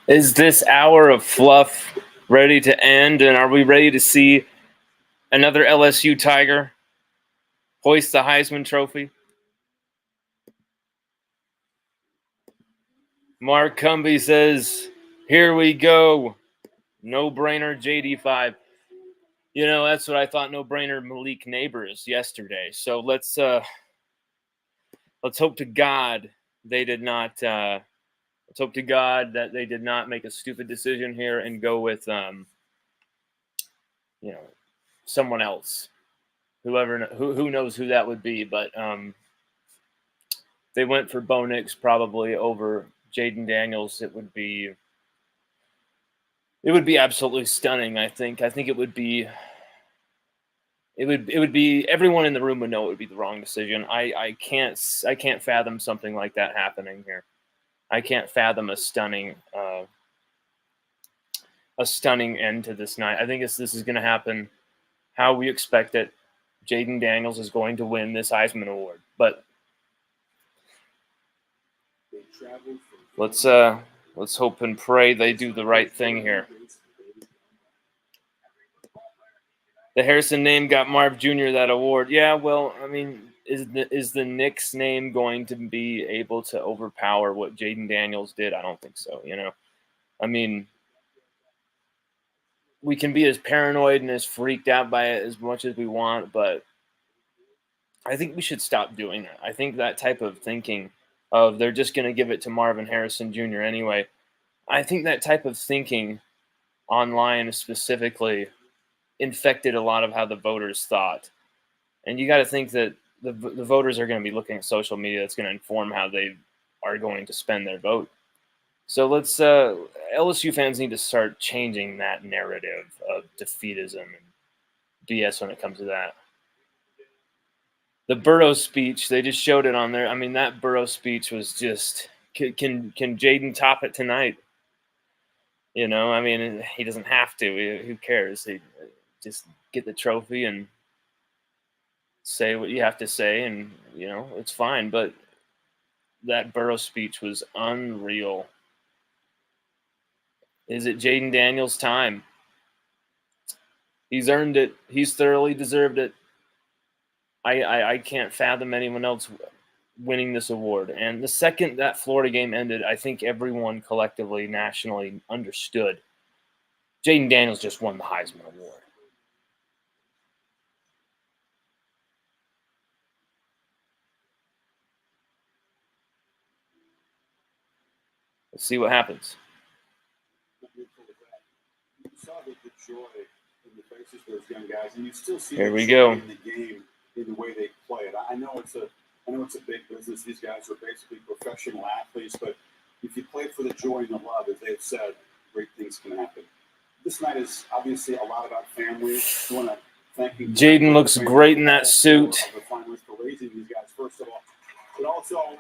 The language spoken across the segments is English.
Is this hour of fluff ready to end? And are we ready to see another LSU Tiger hoist the Heisman Trophy? Mark Cumby says, here we go. No-brainer JD5. You know, that's what I thought, no-brainer Malik Nabers yesterday. So let's hope to God they did not let's hope to God that they did not make a stupid decision here and go with someone else. Who knows who that would be, but they went for Bo Nix probably over Jaden Daniels. It would be absolutely stunning. I think it would be everyone in the room would know it would be the wrong decision. I can't fathom something like that happening here. I can't fathom a stunning end to this night. I think this is going to happen how we expect it. Jaden Daniels is going to win this Heisman Award, but let's hope and pray they do the right thing here. The Harrison name got Marv Jr. that award. Yeah, well, I mean, is the Knicks name going to be able to overpower what Jaden Daniels did? I don't think so. I mean, we can be as paranoid and as freaked out by it as much as we want, but I think we should stop doing that. I think that type of thinking of they're just going to give it to Marvin Harrison Jr. anyway, I think that type of thinking online specifically infected a lot of how the voters thought. And you got to think that the voters are going to be looking at social media that's going to inform how they are going to spend their vote. So let's LSU fans need to start changing that narrative of defeatism and BS when it comes to that. The Burrow speech, they just showed it on there. I mean, that Burrow speech was just, can Jaden top it tonight? I mean, he doesn't have to. Who cares? He just get the trophy and say what you have to say, and, it's fine. But that Burrow speech was unreal. Is it Jaden Daniels' time? He's earned it. He's thoroughly deserved it. I can't fathom anyone else winning this award. And the second that Florida game ended, I think everyone collectively, nationally understood Jaden Daniels just won the Heisman Award. Let's see what happens. You saw the joy in the faces of those young guys, and you still see Here we go. In the game, in the way they play it. I know it's a big business. These guys are basically professional athletes, but if you play for the joy and the love, as they've said, great things can happen. This night is obviously a lot about family. I want to thank you. Jaden looks great in that suit. The finalists for raising these guys, first of all, but also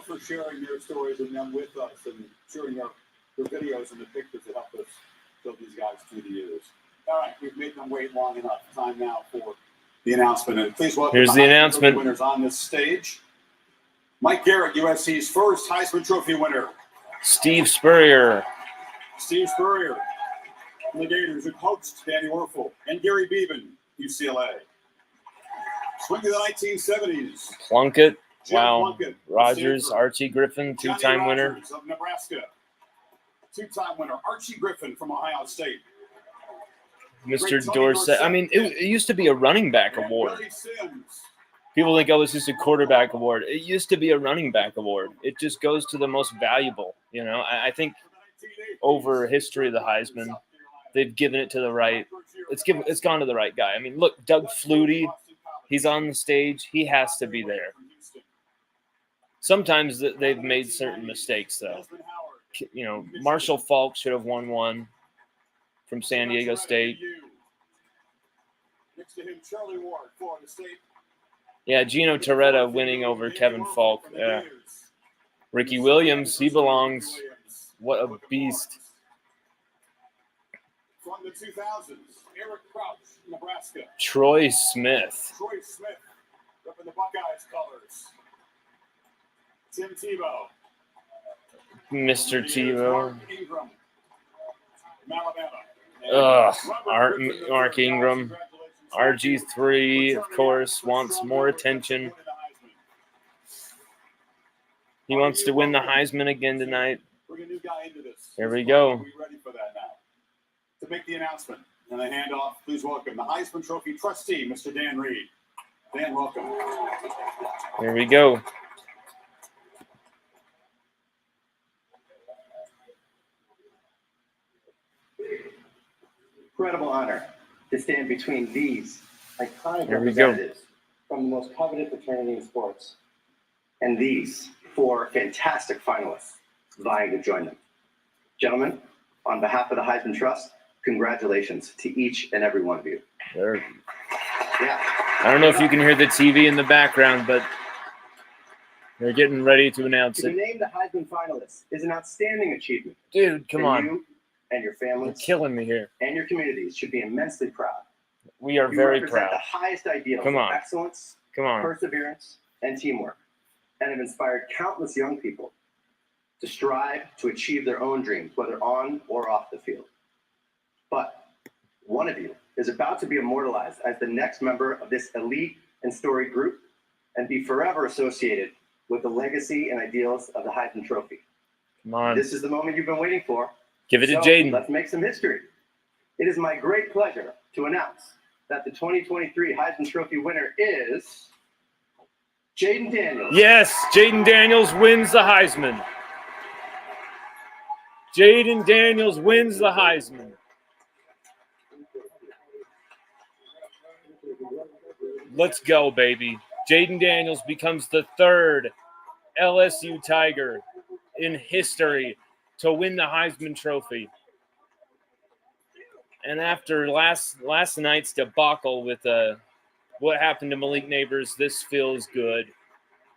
for sharing your stories and them with us and sharing your videos and the pictures that helped us build these guys through the years. All right, we've made them wait long enough. Time now for the announcement. And please welcome Here's the announcement. Winners on this stage. Mike Garrett, USC's first Heisman Trophy winner. Steve Spurrier. Steve Spurrier. The Gators, who coached Danny Werfel. And Gary Beeben, UCLA. Swing to the 1970s. Plunkett. Jim Wow. Plunkett, Rogers, Archie Griffin, two-time winner. Of Nebraska. Two-time winner. Archie Griffin from Ohio State. Mr. Dorsett. I mean, it used to be a running back award. People think, oh, it's just a quarterback award. It used to be a running back award. It just goes to the most valuable. I think over history of the Heisman, they've given it to the right. It's gone to the right guy. I mean, look, Doug Flutie, he's on the stage. He has to be there. Sometimes they've made certain mistakes, though. Marshall Falk should have won one from San Diego State. Next to him, Charlie Ward, Florida State. Yeah, Gino Torretta winning over Kevin Falk. Yeah. Ricky Williams, he belongs. What a beast. From the 2000s, Eric Crouch, Nebraska. Troy Smith. Troy Smith, repping the Buckeyes colors. Tim Tebow. Mr. Tebow. Mark Ingram, from Alabama. Mark Ingram. RG3, of course, wants more attention. He wants to win the Heisman again tonight. Bring a new guy into this. Here we go. Are we ready for that now? To make the announcement and the handoff, please welcome the Heisman Trophy trustee, Mr. Dan Reed. Dan, welcome. Here we go. Incredible honor to stand between these iconic Here we go. representatives from the most coveted fraternity in sports and these four fantastic finalists vying to join them. Gentlemen, on behalf of the Heisman Trust, congratulations to each and every one of you. There. Yeah. I don't know if you can hear the TV in the background, but they're getting ready to announce To be it. named the Heisman finalist is an outstanding achievement. Dude, come And on. You and your You're families killing me here. and your communities should be immensely proud. We are You very represent proud. the highest ideals Come on. of excellence, Come on. perseverance, and teamwork, and have inspired countless young people to strive to achieve their own dreams, whether on or off the field. But one of you is about to be immortalized as the next member of this elite and storied group and be forever associated with the legacy and ideals of the Heisman Trophy. Come on. This is the moment you've been waiting for. Give it to So, Jaden. Let's make some history. It is my great pleasure to announce that the 2023 Heisman Trophy winner is Jaden Daniels. Yes, Jaden Daniels wins the Heisman. Jaden Daniels wins the Heisman. Let's go, baby. Jaden Daniels becomes the third LSU Tiger in history to win the Heisman Trophy. And after last night's debacle with what happened to Malik Nabers, this feels good.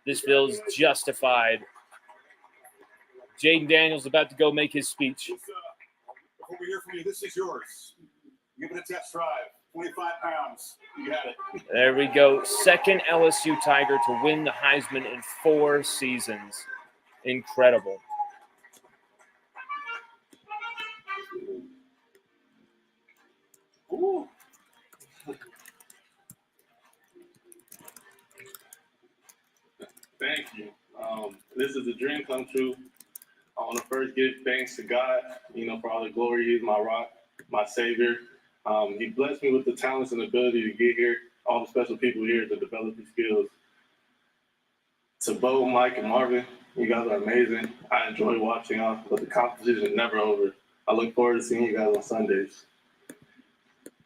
This feels justified. Jaden Daniels about to go make his speech. Before we hear from you, this is yours. Give it a test drive. 25 pounds. You got it. There we go. Second LSU Tiger to win the Heisman in 4 seasons. Incredible. Ooh. Thank you. This is a dream come true. I want to first give thanks to God, for all the glory. He's my rock, my savior. He blessed me with the talents and ability to get here, all the special people here to develop these skills. To Bo, Mike, and Marvin, you guys are amazing. I enjoy watching y'all, but the competition is never over. I look forward to seeing you guys on Sundays.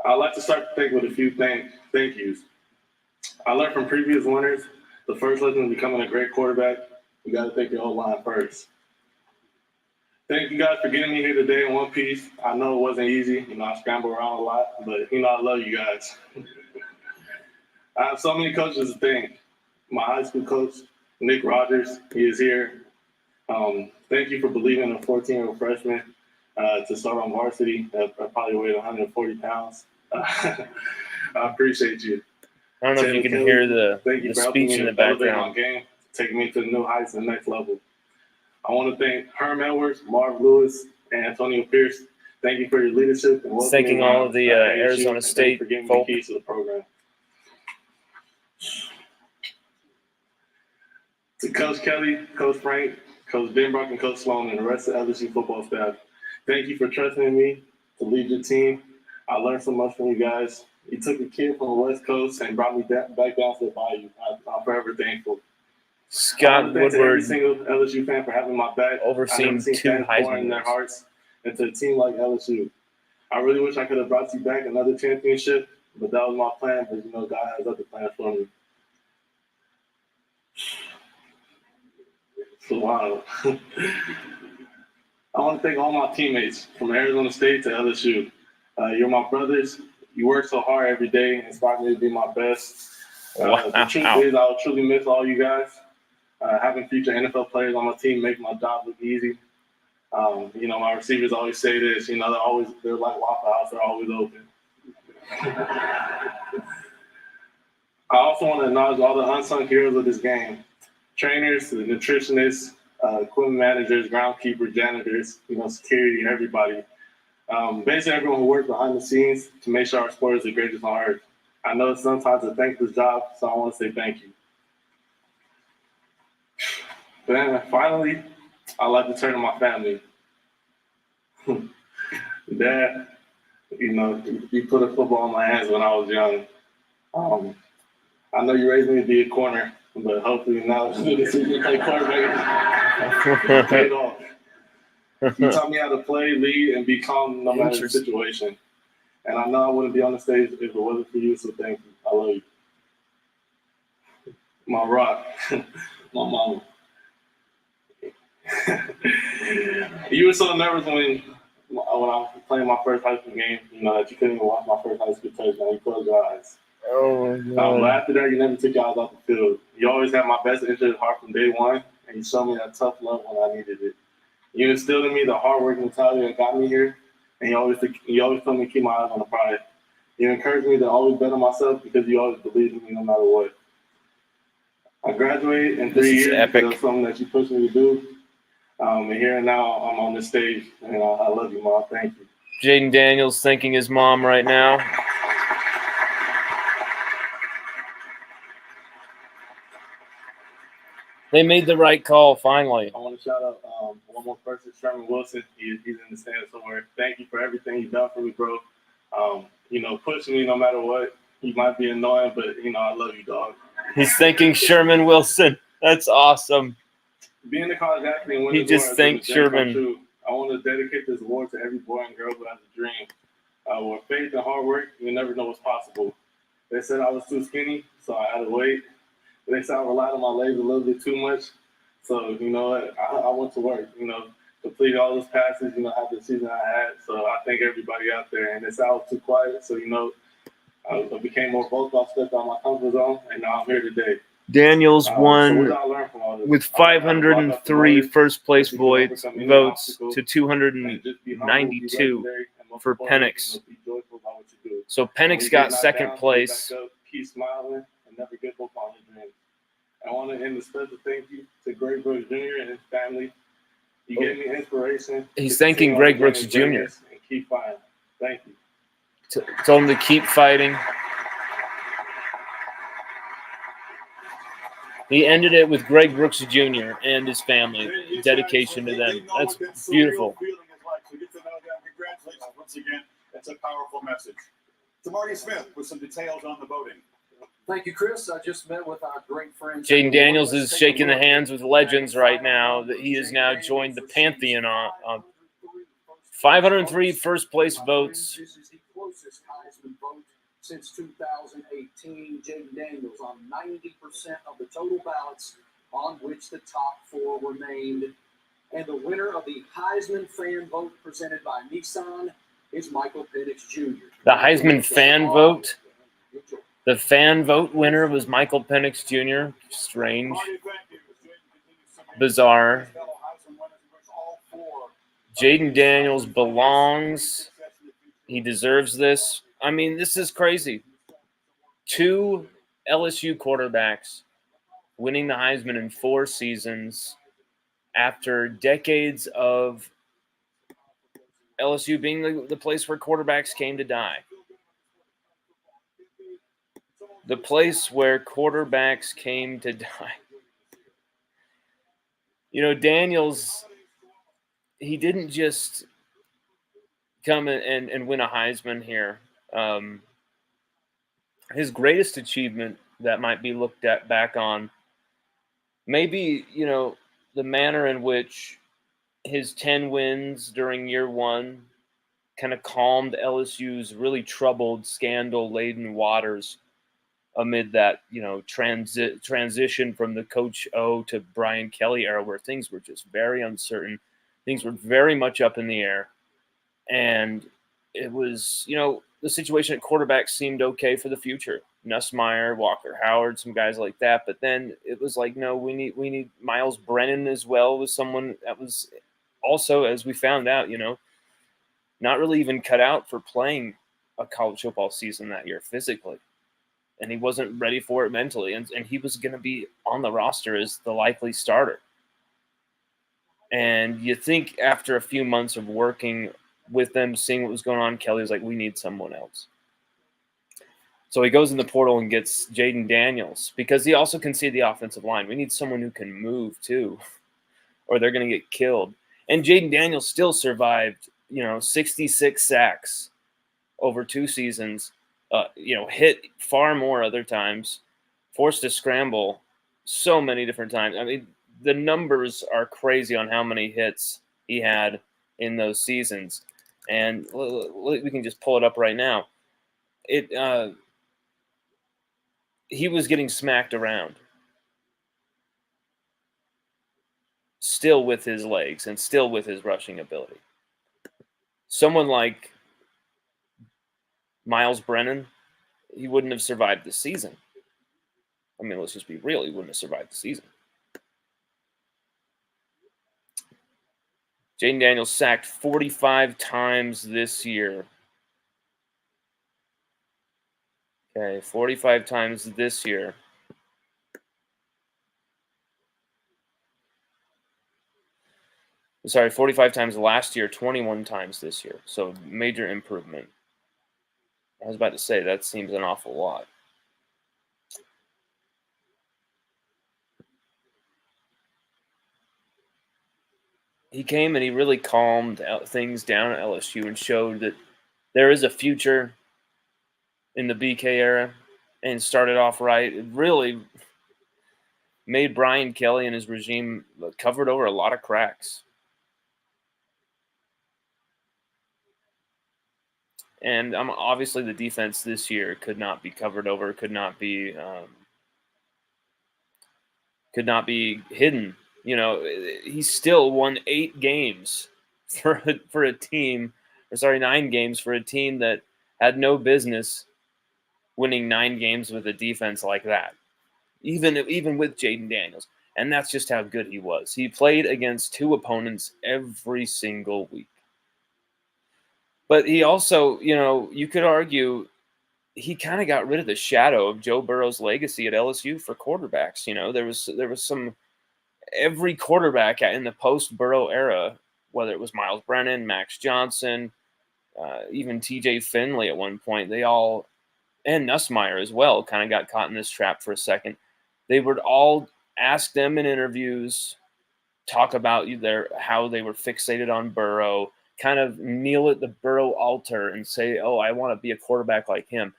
I'd like to start the thing with a few thank yous. I learned from previous winners, the first lesson in becoming a great quarterback, you got to think your whole line first. Thank you guys for getting me here today in one piece. I know it wasn't easy. I scrambled around a lot, but I love you guys. I have so many coaches to thank. My high school coach, Nick Rogers, he is here. Thank you for believing in a 14-year-old freshman to start on varsity. I probably weighed 140 pounds. I appreciate you. I don't know if you can hear the speech in the background. My game, taking me to the new heights and the next level. I want to thank Herm Edwards, Marv Lewis, and Antonio Pierce. Thank you for your leadership. And thanking all of the Arizona State for giving folk. me the keys to the program. To Coach Kelly, Coach Frank, Coach Denbrock, and Coach Sloan, and the rest of the LSU football staff, thank you for trusting in me to lead your team. I learned so much from you guys. You took a kid from the West Coast and brought me back down to the bayou. I'm forever thankful. Scott Thanks to every Woodward, single LSU fan for having my back. overseeing 2 Heisman in their winners. hearts, and to a team like LSU. I really wish I could have brought you back another championship, but that was my plan. But God has other plans for me. So wow. I want to thank all my teammates from Arizona State to LSU. You're my brothers. You work so hard every day, inspired me to be my best. The truth is, I will truly miss all you guys. Having future NFL players on my team make my job look easy. You know, my receivers always say this, you know, they're like Waffle House, they're always open. I also want to acknowledge all the unsung heroes of this game. Trainers, the nutritionists, equipment managers, groundkeepers, janitors, you know, security, everybody. Basically everyone who works behind the scenes to make sure our sport is the greatest on earth. I know it's sometimes a thankless job, so I want to say thank you. Then finally, I'd like to turn to my family. Dad, you know, you put a football in my hands when I was young. I know you raised me to be a corner, but hopefully now you play quarterback. Paid off. You taught me how to play, lead, and be calm no matter the situation. And I know I wouldn't be on the stage if it wasn't for you, so thank you. I love you. My rock, my mama. You were so nervous when I was playing my first high school game, you know, that you couldn't even watch my first high school touchdown. You closed your eyes. Oh, But after that, you never took your eyes off the field. You always had my best interest at heart from day one, and you showed me that tough love when I needed it. You instilled in me the hard work mentality that got me here, and you always told me to keep my eyes on the prize. You encouraged me to always better myself because you always believed in me no matter what. I graduated in 3 years. Epic. That's something that you pushed me to do. And here and now, I'm on this stage, and I love you, Mom. Thank you. Jaden Daniels thanking his mom right now. They made the right call, finally. I want to shout out one more person, Sherman Wilson. He's in the stand somewhere. Thank you for everything you've done for me, bro. You know, pushing me no matter what. You might be annoying, but, you know, I love you, dog. He's thanking Sherman Wilson. That's awesome. Being a college athlete and winning He just thanked Sherman. I want to dedicate this award to every boy and girl who has a dream. With faith and hard work, you never know what's possible. They said I was too skinny, so I had to wait. They said I relied on my legs a little bit too much. So, you know what, I went to work, you know, completed all those passes, you know, had the season I had. So I thank everybody out there. And they said I was too quiet, so, you know, I became more vocal. I stepped out of my comfort zone, and now I'm here today. Daniels won so what did I learn from all this? with 503 first-place votes to 292 for Penix. So Penix got second place. Keep smiling and never give up on your dreams. I want to end a special thank you to Greg Brooks Jr. and his family. You gave me inspiration. He's thanking Greg Brooks Jr. And keep fighting. Thank you. Told him to keep fighting. He ended it with Greg Brooks Jr. and his family. Dedication to them. That's beautiful. Congratulations once again. That's a powerful message. To Marty Smith with some details on the voting. Thank you, Chris. I just met with our great friend Jaden Daniels is shaking the hands with legends right now. That he has now joined the Pantheon on 503 first-place votes. This is the closest Heisman vote since 2018. Jaden Daniels on 90% of the total ballots on which the top four were named. And the winner of the Heisman fan vote presented by Nissan is Michael Penix Jr. The Heisman fan vote? The fan vote winner was Michael Penix Jr. Strange. Bizarre. Jaden Daniels belongs. He deserves this. I mean, this is crazy. 2 LSU quarterbacks winning the Heisman in 4 seasons after decades of LSU being the place where quarterbacks came to die. The place where quarterbacks came to die. You know, Daniels, he didn't just come and win a Heisman here. His greatest achievement that might be looked at back on, maybe, you know, the manner in which his 10 wins during year one kind of calmed LSU's really troubled, scandal-laden waters amid that, you know, transition from the Coach O to Brian Kelly era where things were just very uncertain. Things were very much up in the air. And it was, you know, the situation at quarterback seemed okay for the future. Nussmeier, Walker Howard, some guys like that. But then it was like, no, we need Miles Brennan as well, was someone that was also, as we found out, not really even cut out for playing a college football season that year physically. And he wasn't ready for it mentally. And he was going to be on the roster as the likely starter. And you think after a few months of working with them, seeing what was going on, Kelly was like, we need someone else. So he goes in the portal and gets Jaden Daniels because he also can see the offensive line. We need someone who can move too, or they're going to get killed. And Jaden Daniels still survived, 66 sacks over 2 seasons, hit far more other times, forced to scramble so many different times. I mean, the numbers are crazy on how many hits he had in those seasons. And we can just pull it up right now. He was getting smacked around still with his legs and still with his rushing ability. Someone like Miles Brennan, he wouldn't have survived the season. I mean, let's just be real. He wouldn't have survived the season. Jaden Daniels sacked 45 times this year. Okay, 45 times this year. Sorry, 45 times last year, 21 times this year. So major improvement. I was about to say, that seems an awful lot. He came and he really calmed things down at LSU and showed that there is a future in the BK era and started off right. It really made Brian Kelly and his regime covered over a lot of cracks. And obviously the defense this year could not be covered over, could not be hidden. He still won 8 games for a team, 9 games for a team that had no business winning 9 games with a defense like that, even with Jaden Daniels. And that's just how good he was. He played against 2 opponents every single week. But he also, you could argue he kind of got rid of the shadow of Joe Burrow's legacy at LSU for quarterbacks. There was some every quarterback in the post-Burrow era, whether it was Miles Brennan, Max Johnson, even TJ Finley at one point, they all, and Nussmeier as well, kind of got caught in this trap for a second. They would all ask them in interviews, talk about how they were fixated on Burrow, kind of kneel at the Burrow altar and say, oh, I want to be a quarterback like him.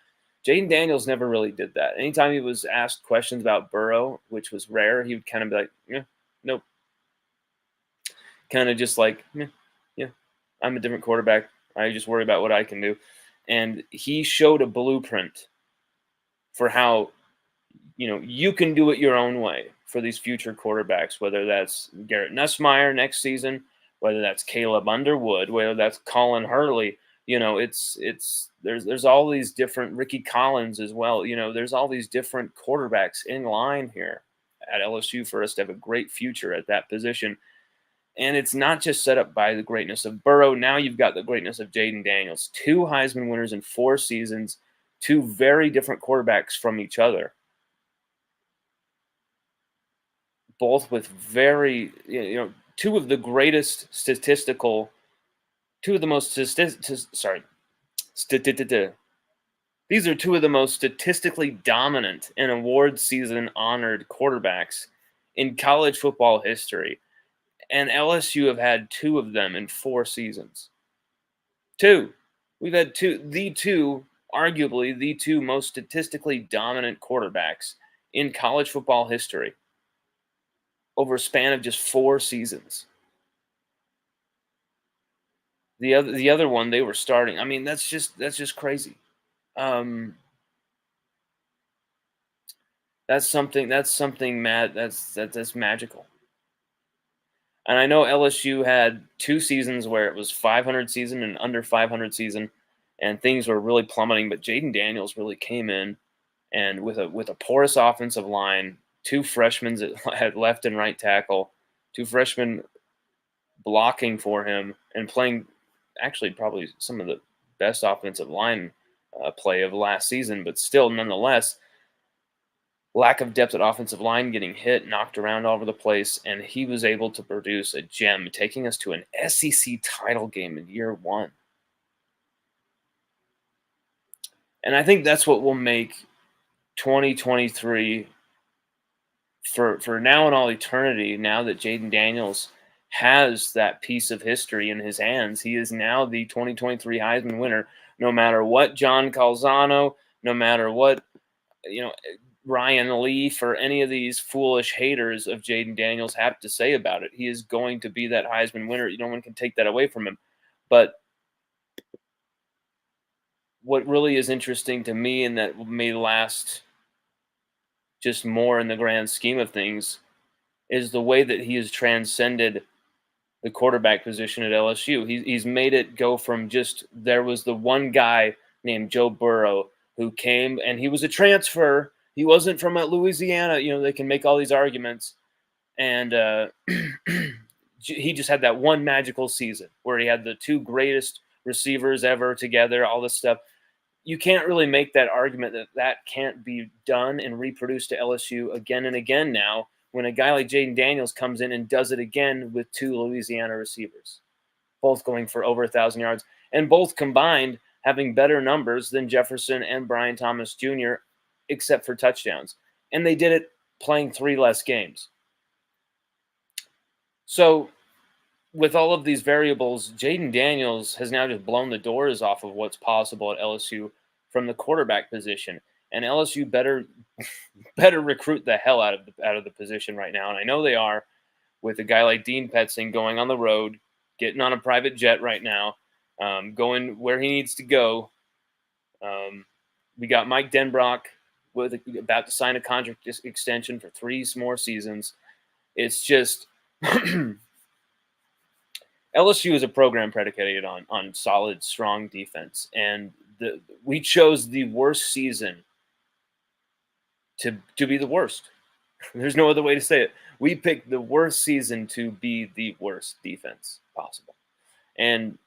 Jaden Daniels never really did that. Anytime he was asked questions about Burrow, which was rare, he would kind of be like, yeah, nope. Kind of just like, yeah, I'm a different quarterback. I just worry about what I can do. And he showed a blueprint for how, you can do it your own way for these future quarterbacks, whether that's Garrett Nussmeier next season, whether that's Caleb Underwood, whether that's Colin Hurley. There's all these different, Ricky Collins as well. There's all these different quarterbacks in line here at LSU for us to have a great future at that position. And it's not just set up by the greatness of Burrow. Now you've got the greatness of Jaden Daniels, 2 Heisman winners in 4 seasons, 2 very different quarterbacks from each other. Both with very, 2 of the greatest these are 2 of the most statistically dominant and award season honored quarterbacks in college football history. And LSU have had 2 of them in 4 seasons. 2. We've had arguably the 2 most statistically dominant quarterbacks in college football history over a span of just 4 seasons. The other one they were starting. I mean, that's just crazy. That's something mad. That's magical. And I know LSU had 2 seasons where it was 500 season and under 500 season, and things were really plummeting. But Jaden Daniels really came in, and with a porous offensive line, 2 freshmen at left and right tackle, 2 freshmen blocking for him and playing actually probably some of the best offensive line play of last season, but still, nonetheless, lack of depth at offensive line, getting hit, knocked around all over the place, and he was able to produce a gem, taking us to an SEC title game in year one. And I think that's what will make 2023 for now and all eternity. Now that Jaden Daniels has that piece of history in his hands, he is now the 2023 Heisman winner. No matter what John Calzano, no matter what Ryan Leaf or any of these foolish haters of Jaden Daniels have to say about it, he is going to be that Heisman winner. No one can take that away from him. But what really is interesting to me, and that may last just more in the grand scheme of things, is the way that he has transcended the quarterback position at LSU. He's made it go from just, there was the one guy named Joe Burrow who came, and he was a transfer. He wasn't from Louisiana. They can make all these arguments. And he just had that one magical season where he had the two greatest receivers ever together, all this stuff. You can't really make that argument that can't be done and reproduced to LSU again and again now, when a guy like Jaden Daniels comes in and does it again with two Louisiana receivers, both going for over 1,000 yards, and both combined having better numbers than Jefferson and Brian Thomas Jr., except for touchdowns. And they did it playing 3 less games. So with all of these variables, Jaden Daniels has now just blown the doors off of what's possible at LSU from the quarterback position. And LSU better recruit the hell out of the position right now. And I know they are, with a guy like Dean Petzing going on the road, getting on a private jet right now, going where he needs to go. We got Mike Denbrock about to sign a contract extension for 3 more seasons. It's just LSU is a program predicated on solid, strong defense, and we chose the worst season to be the worst. There's no other way to say it. We picked the worst season to be the worst defense possible. And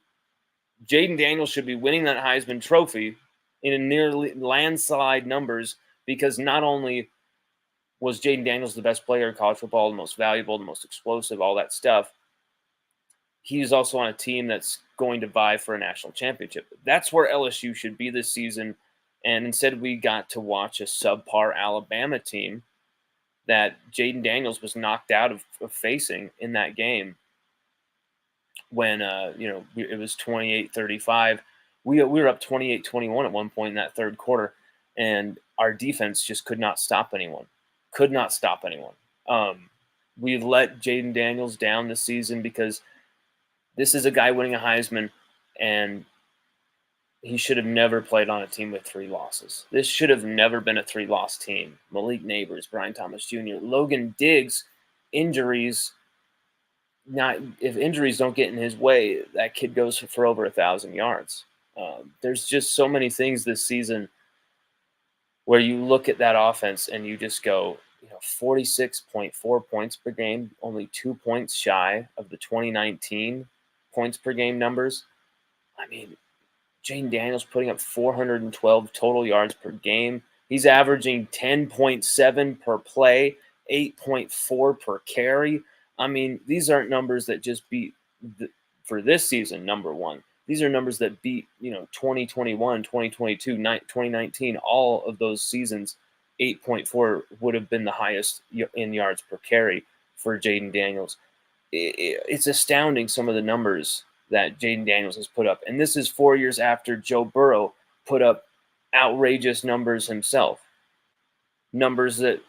Jaden Daniels should be winning that Heisman Trophy in nearly landslide numbers, because not only was Jaden Daniels the best player in college football, the most valuable, the most explosive, all that stuff, he's also on a team that's going to vie for a national championship. That's where LSU should be this season. And instead, we got to watch a subpar Alabama team that Jaden Daniels was knocked out of facing in that game when, it was 28-35. We were up 28-21 at one point in that third quarter, and our defense just could not stop anyone. We let Jaden Daniels down this season because this is a guy winning a Heisman, and he should have never played on a team with 3 losses. This should have never been a 3-loss team. Malik Nabers, Brian Thomas Jr., Logan Diggs, injuries. If injuries don't get in his way, that kid goes for over 1,000 yards. There's just so many things this season where you look at that offense and you just go, 46.4 points per game, only 2 points shy of the 2019 points per game numbers. I mean, Jaden Daniels putting up 412 total yards per game. He's averaging 10.7 per play, 8.4 per carry. I mean, these aren't numbers that just beat for this season, number one. These are numbers that beat, 2021, 2022, 2019, all of those seasons. 8.4 would have been the highest in yards per carry for Jaden Daniels. It's astounding, some of the numbers that Jaden Daniels has put up. And this is 4 years after Joe Burrow put up outrageous numbers himself. Numbers that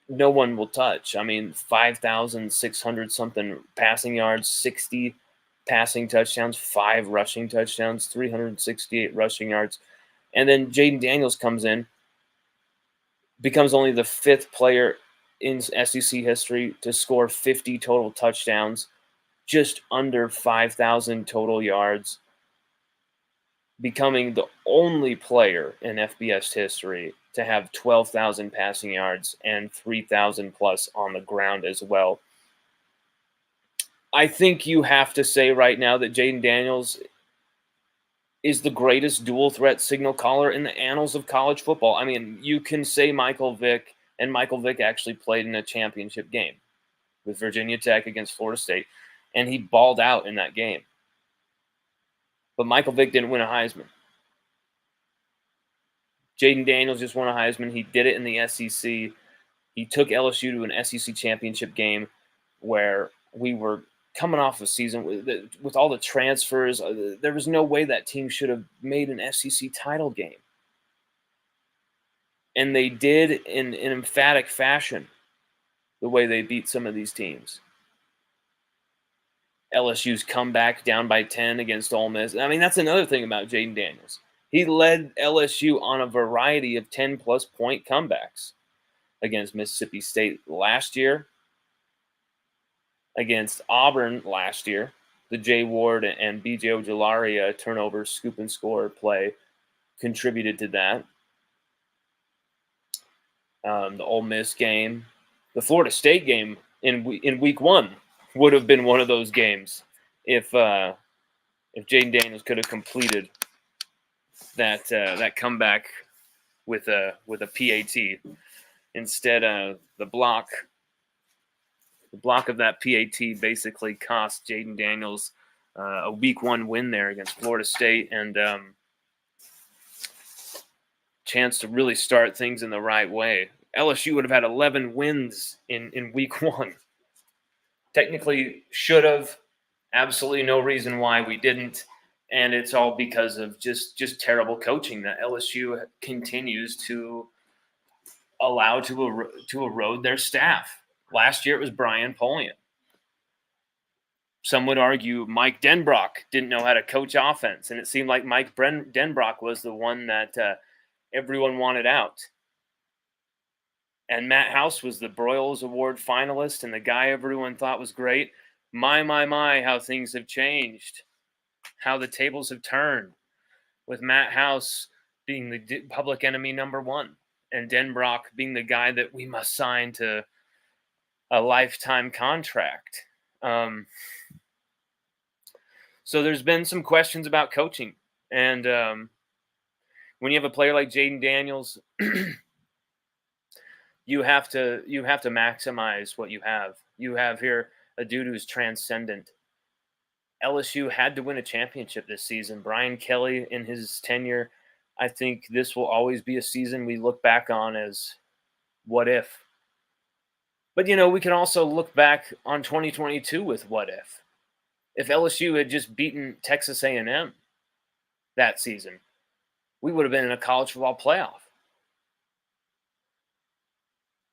no one will touch. I mean, 5,600 something passing yards, 60 passing touchdowns, 5 rushing touchdowns, 368 rushing yards. And then Jaden Daniels comes in, becomes only the 5th player in SEC history to score 50 total touchdowns, just under 5,000 total yards, becoming the only player in FBS history to have 12,000 passing yards and 3,000 plus on the ground as well. I think you have to say right now that Jaden Daniels is the greatest dual threat signal caller in the annals of college football. I mean, you can say Michael Vick, and Michael Vick actually played in a championship game with Virginia Tech against Florida State, and he balled out in that game. But Michael Vick didn't win a Heisman. Jaden Daniels just won a Heisman. He did it in the SEC. He took LSU to an SEC championship game where we were coming off a season with all the transfers. There was no way that team should have made an SEC title game. And they did in emphatic fashion the way they beat some of these teams. LSU's comeback down by 10 against Ole Miss. I mean, that's another thing about Jaden Daniels. He led LSU on a variety of 10-plus point comebacks against Mississippi State last year, against Auburn last year. The Jay Ward and B.J. Ojulari turnover, scoop and score play contributed to that. The Ole Miss game, the Florida State game in week one would have been one of those games if Jaden Daniels could have completed that comeback with a PAT. Instead, the block of that PAT basically cost Jaden Daniels a week one win there against Florida State and chance to really start things in the right way. LSU would have had 11 wins in week one. Technically should have. Absolutely no reason why we didn't. And it's all because of just terrible coaching that LSU continues to allow to erode their staff. Last year it was Brian Polian. Some would argue Mike Denbrock didn't know how to coach offense, and it seemed like Mike Denbrock was the one that everyone wanted out. And Matt House was the Broyles Award finalist and the guy everyone thought was great. My, how things have changed. How the tables have turned with Matt House being the public enemy number one and Denbrock being the guy that we must sign to a lifetime contract. So there's been some questions about coaching. And when you have a player like Jaden Daniels, you have to maximize what you have. You have here a dude who's transcendent. LSU had to win a championship this season. Brian Kelly, in his tenure, I think this will always be a season we look back on as what if. But, we can also look back on 2022 with what if. If LSU had just beaten Texas A&M that season, we would have been in a college football playoff.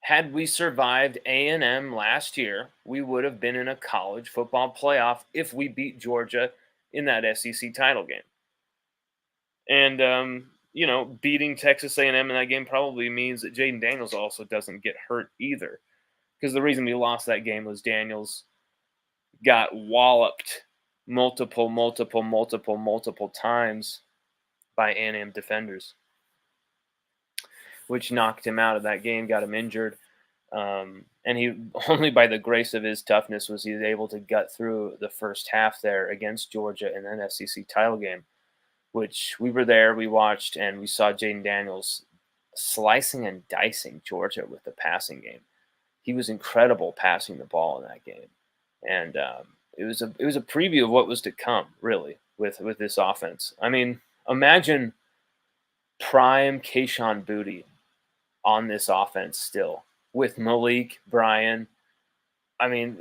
Had we survived A&M last year, we would have been in a college football playoff if we beat Georgia in that SEC title game. And, beating Texas A&M in that game probably means that Jaden Daniels also doesn't get hurt either. Because the reason we lost that game was Daniels got walloped multiple times by A&M defenders, which knocked him out of that game, got him injured. And he only by the grace of his toughness was he able to gut through the first half there against Georgia in an SEC title game, which we were there, we watched, and we saw Jaden Daniels slicing and dicing Georgia with the passing game. He was incredible passing the ball in that game. And it was a preview of what was to come, really, with this offense. I mean, imagine prime Kayshon Boutte on this offense still with Malik, Brian. I mean,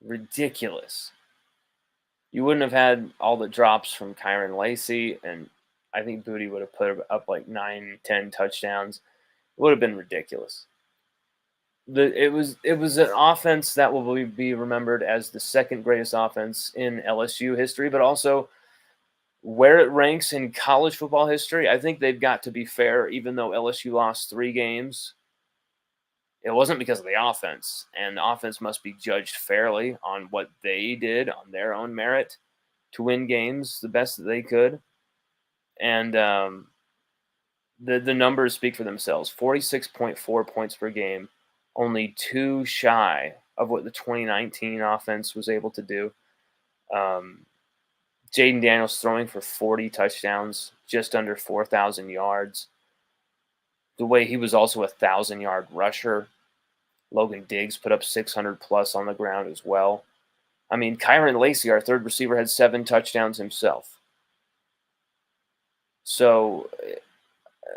ridiculous. You wouldn't have had all the drops from Kyron Lacey, and I think Boutte would have put up like 9-10 touchdowns. It would have been ridiculous. It was an offense that will be remembered as the second greatest offense in LSU history, but also where it ranks in college football history. I think they've got to be fair, even though LSU lost 3 games. It wasn't because of the offense, and the offense must be judged fairly on what they did on their own merit to win games the best that they could. And the numbers speak for themselves. 46.4 points per game only 2 shy of what the 2019 offense was able to do. Jaden Daniels throwing for 40 touchdowns, just under 4,000 yards. The way he was also a 1,000-yard rusher. Logan Diggs put up 600 plus on the ground as well. I mean, Kyron Lacey, our third receiver, had 7 touchdowns himself. So,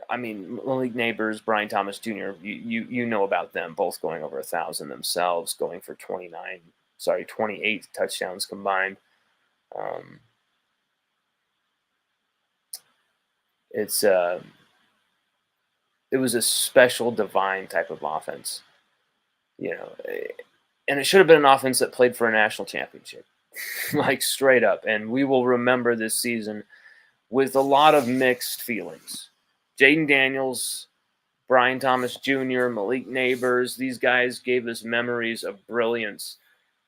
I mean, Malik Nabers, Brian Thomas Jr., you know about them, both going over 1,000 themselves, going for 28 touchdowns combined. It was a special, divine type of offense, and it should have been an offense that played for a national championship, like straight up. And we will remember this season with a lot of mixed feelings. Jaden Daniels, Brian Thomas Jr., Malik Nabers, these guys gave us memories of brilliance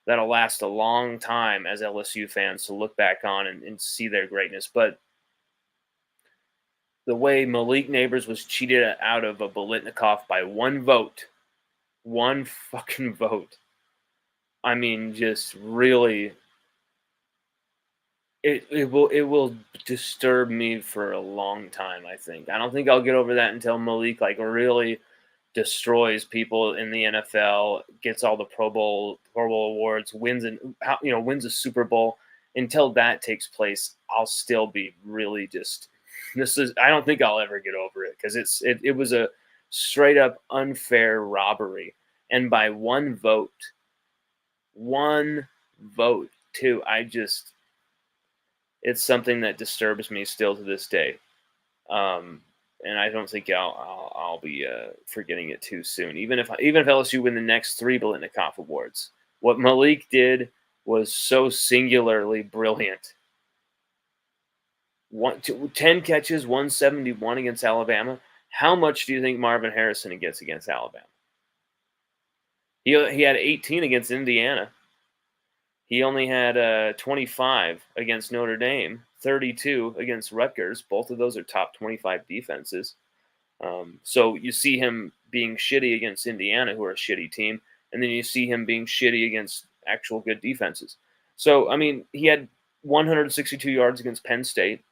that'll last a long time as LSU fans to look back on and see their greatness. But the way Malik Nabers was cheated out of a Biletnikoff by 1 vote, 1 fucking vote. I mean, just really, it will disturb me for a long time, I think. I don't think I'll get over that until Malik really destroys people in the NFL, gets all the Pro Bowl awards, wins a Super Bowl. Until that takes place, I'll still be really just. I don't think I'll ever get over it because it was a straight up unfair robbery, and by 1 vote too. It's something that disturbs me still to this day, and I don't think I'll be forgetting it too soon. Even if LSU win the next 3 Biletnikoff awards, what Malik did was so singularly brilliant. 10 catches, 171 against Alabama. How much do you think Marvin Harrison gets against Alabama? He had 18 against Indiana. He only had 25 against Notre Dame, 32 against Rutgers. Both of those are top 25 defenses. So you see him being shitty against Indiana, who are a shitty team, and then you see him being shitty against actual good defenses. So, I mean, he had 162 yards against Penn State,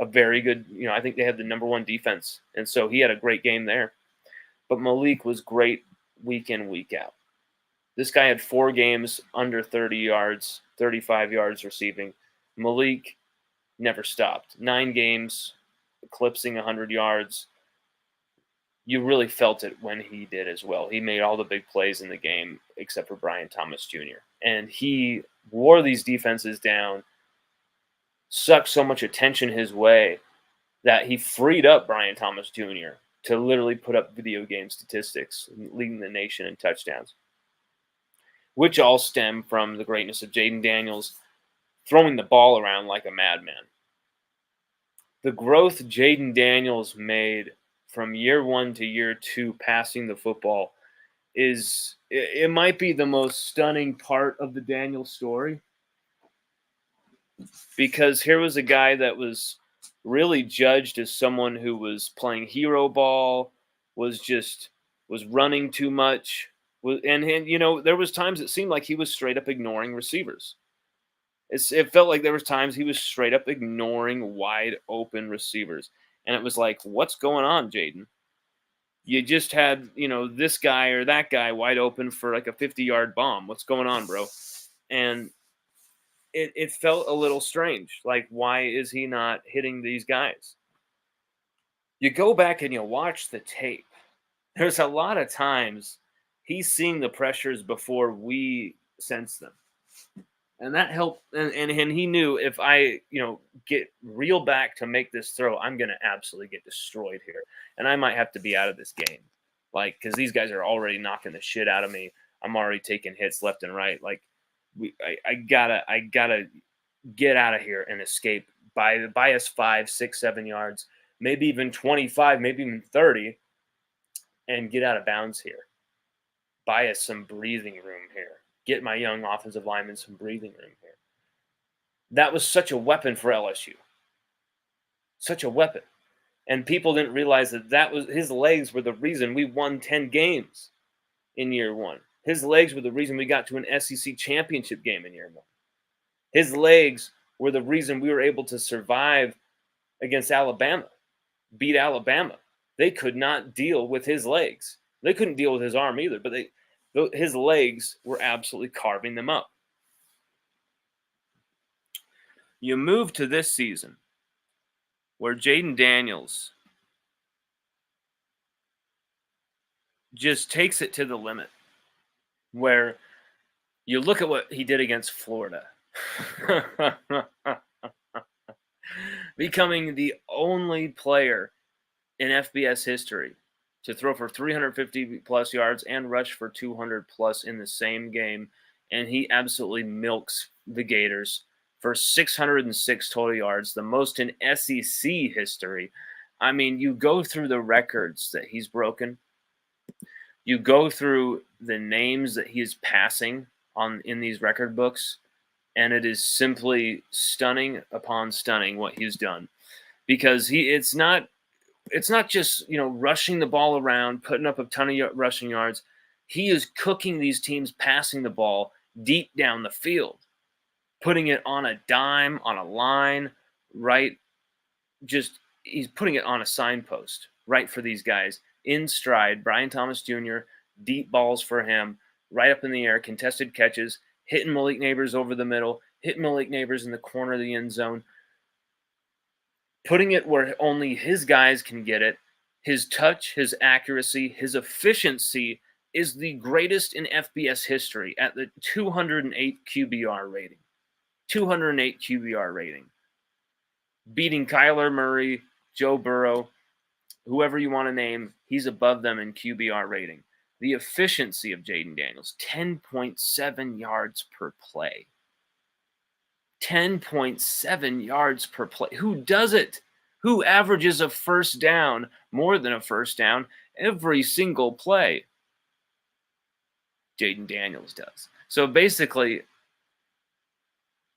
a very good, I think they had the number 1 defense, and so he had a great game there. But Malik was great week in, week out. This guy had 4 games under 30 yards, 35 yards receiving. Malik never stopped. 9 games, eclipsing 100 yards. You really felt it when he did as well. He made all the big plays in the game except for Brian Thomas Jr. And he wore these defenses down, sucked so much attention his way that he freed up Brian Thomas Jr. to literally put up video game statistics, leading the nation in touchdowns, which all stem from the greatness of Jaden Daniels throwing the ball around like a madman. The growth Jaden Daniels made from year 1 to year 2 passing the football it might be the most stunning part of the Daniels story, because here was a guy that was really judged as someone who was playing hero ball, was running too much, and there was times it seemed like he was straight up ignoring receivers. It felt like there was times he was straight up ignoring wide open receivers, and it was like, what's going on, Jaden? You just had this guy or that guy wide open for like a 50-yard bomb. What's going on, bro? And it felt a little strange. Like, why is he not hitting these guys? You go back and you watch the tape. There's a lot of times he's seeing the pressures before we sense them. And that helped. And he knew, if I, get real back to make this throw, I'm going to absolutely get destroyed here. And I might have to be out of this game. Because these guys are already knocking the shit out of me. I'm already taking hits left and right. I gotta get out of here and escape by us 5, 6, 7 yards, maybe even 25, maybe even 30, and get out of bounds here. Buy us some breathing room here. Get my young offensive linemen some breathing room here. That was such a weapon for LSU. Such a weapon. And people didn't realize that was his legs were the reason we won 10 games. in year one. His legs were the reason we got to an SEC championship game in year one. His legs were the reason we were able to survive against Alabama, beat Alabama. They could not deal with his legs. They couldn't deal with his arm either, but his legs were absolutely carving them up. You move to this season where Jayden Daniels just takes it to the limit, where you look at what he did against Florida. Becoming the only player in FBS history to throw for 350 plus yards and rush for 200 plus in the same game. And he absolutely milks the Gators for 606 total yards, the most in SEC history. I mean, you go through the records that he's broken. You go through the names that he is passing on in these record books, and it is simply stunning upon stunning what he's done. Because it's not just, rushing the ball around, putting up a ton of rushing yards. He is cooking these teams passing the ball deep down the field, putting it on a dime, on a line, right? Just he's putting it on a signpost, right, for these guys. In stride, Brian Thomas Jr., deep balls for him, right up in the air, contested catches, hitting Malik Nabers over the middle, hitting Malik Nabers in the corner of the end zone, putting it where only his guys can get it. His touch, his accuracy, his efficiency is the greatest in FBS history at the 208 QBR rating. 208 QBR rating. Beating Kyler Murray, Joe Burrow, whoever you want to name, he's above them in QBR rating. The efficiency of Jayden Daniels, 10.7 yards per play. 10.7 yards per play. Who does it? Who averages a first down, more than a first down, every single play? Jayden Daniels does. So basically,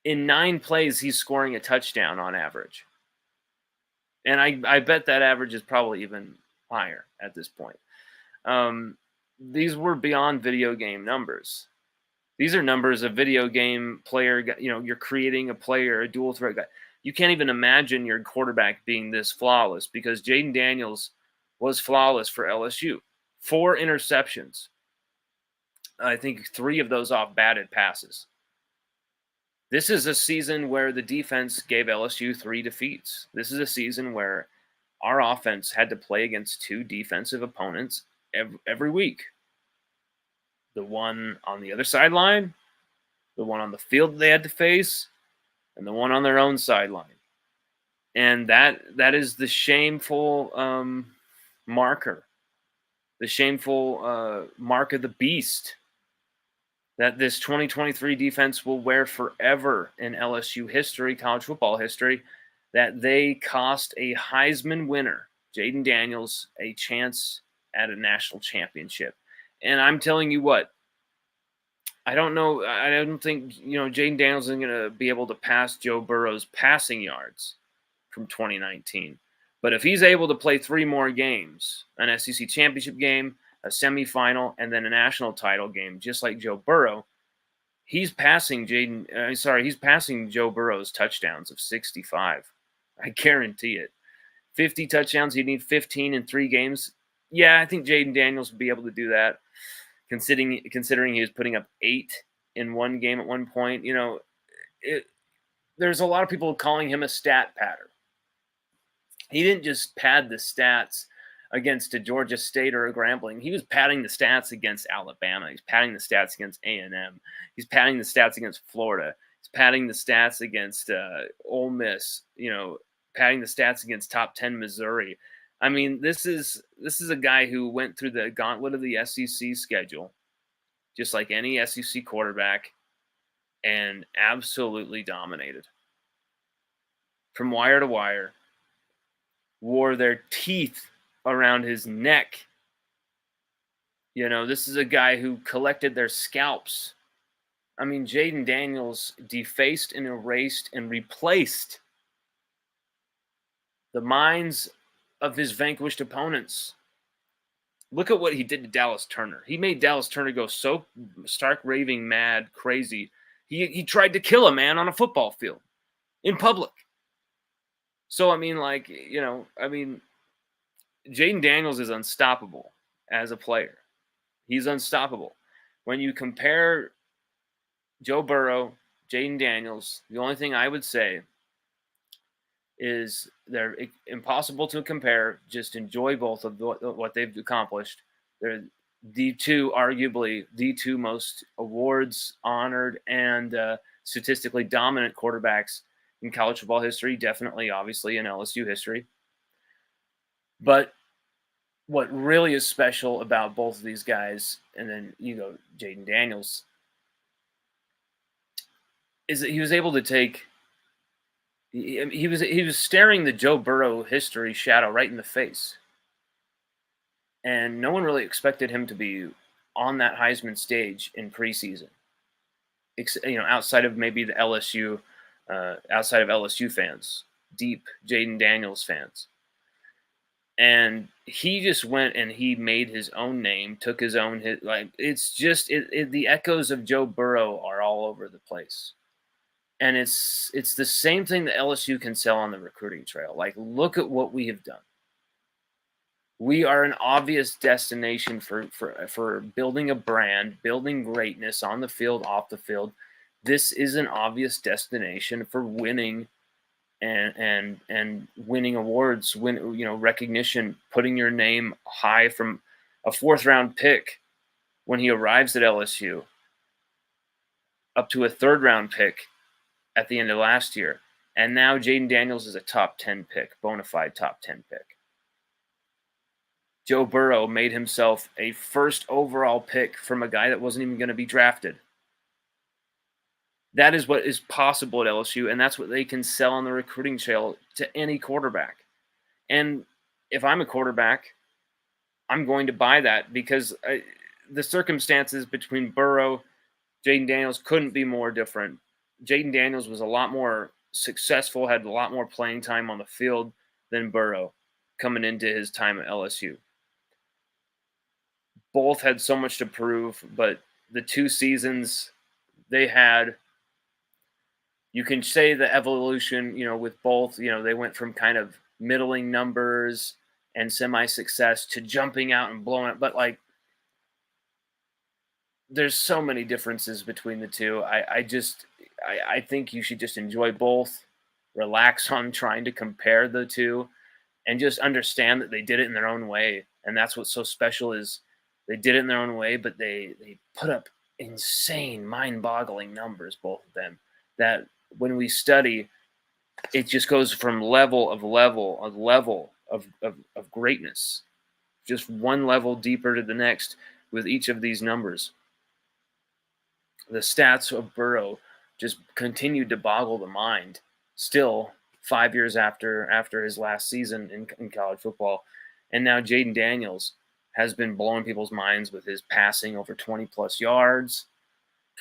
in 9 plays, he's scoring a touchdown on average. And I bet that average is probably even higher at this point. These were beyond video game numbers. These are numbers of video game player. You're creating a player, a dual threat guy. You can't even imagine your quarterback being this flawless, because Jayden Daniels was flawless for LSU. 4 interceptions. I think 3 of those off batted passes. This is a season where the defense gave LSU 3 defeats. This is a season where our offense had to play against 2 defensive opponents every week. The one on the other sideline, the one on the field they had to face, and the one on their own sideline. And that is the shameful marker, the shameful mark of the beast that this 2023 defense will wear forever in LSU history, college football history, that they cost a Heisman winner, Jayden Daniels, a chance at a national championship. And I'm telling you what, I don't know. I don't think, Jayden Daniels is going to be able to pass Joe Burrow's passing yards from 2019. But if he's able to play 3 more games, an SEC championship game, a semifinal, and then a national title game, just like Joe Burrow, he's passing Joe Burrow's touchdowns of 65. I guarantee it. 50 touchdowns, he'd need 15 in 3 games. Yeah, I think Jayden Daniels would be able to do that, considering he was putting up 8 in one game at one point. There's a lot of people calling him a stat padder. He didn't just pad the stats against a Georgia State or a Grambling. He was padding the stats against Alabama. He's padding the stats against A&M. He's padding the stats against Florida. He's padding the stats against Ole Miss. Padding the stats against top 10 Missouri. I mean, this is a guy who went through the gauntlet of the SEC schedule, just like any SEC quarterback, and absolutely dominated. From wire to wire, wore their teeth around his neck. This is a guy who collected their scalps. I mean, Jayden Daniels defaced and erased and replaced the minds of his vanquished opponents. Look at what he did to Dallas Turner. He made Dallas Turner go so stark raving mad, crazy. He tried to kill a man on a football field in public. So, I mean, like, Jaden Daniels is unstoppable as a player. He's unstoppable. When you compare Joe Burrow, Jaden Daniels, the only thing I would say is they're impossible to compare. Just enjoy both of what they've accomplished. They're arguably the two most awards honored and statistically dominant quarterbacks in college football history, definitely, obviously, in LSU history. But what really is special about both of these guys, and then you go Jaden Daniels, is that he was able to take he was staring the Joe Burrow history shadow right in the face. And no one really expected him to be on that Heisman stage in preseason. Outside of maybe the LSU, outside of LSU fans, deep Jaden Daniels fans. And he just went and he made his own name, took his own hit. Like, it's just the echoes of Joe Burrow are all over the place. And it's the same thing that LSU can sell on the recruiting trail. Like, look at what we have done. We are an obvious destination for building a brand, building greatness on the field, off the field. This is an obvious destination for winning and winning awards, recognition, putting your name high from a fourth-round pick when he arrives at LSU up to a third-round pick at the end of last year. And now Jaden Daniels is a top 10 pick, bona fide top 10 pick. Joe Burrow made himself a first overall pick from a guy that wasn't even going to be drafted. That is what is possible at LSU, and that's what they can sell on the recruiting trail to any quarterback. And if I'm a quarterback, I'm going to buy that because the circumstances between Burrow, Jaden Daniels couldn't be more different. Jaden Daniels was a lot more successful, had a lot more playing time on the field than Burrow coming into his time at LSU. Both had so much to prove, but the 2 seasons they had, you can say the evolution, with both, they went from kind of middling numbers and semi-success to jumping out and blowing up. But, like, there's so many differences between the two. I think you should just enjoy both, relax on trying to compare the two, and just understand that they did it in their own way. And that's what's so special is they did it in their own way, but they put up insane, mind-boggling numbers, both of them, that when we study, it just goes from level of greatness, just one level deeper to the next with each of these numbers. The stats of Burrow just continued to boggle the mind still 5 years after his last season in college football. And now Jaden Daniels has been blowing people's minds with his passing over 20-plus yards,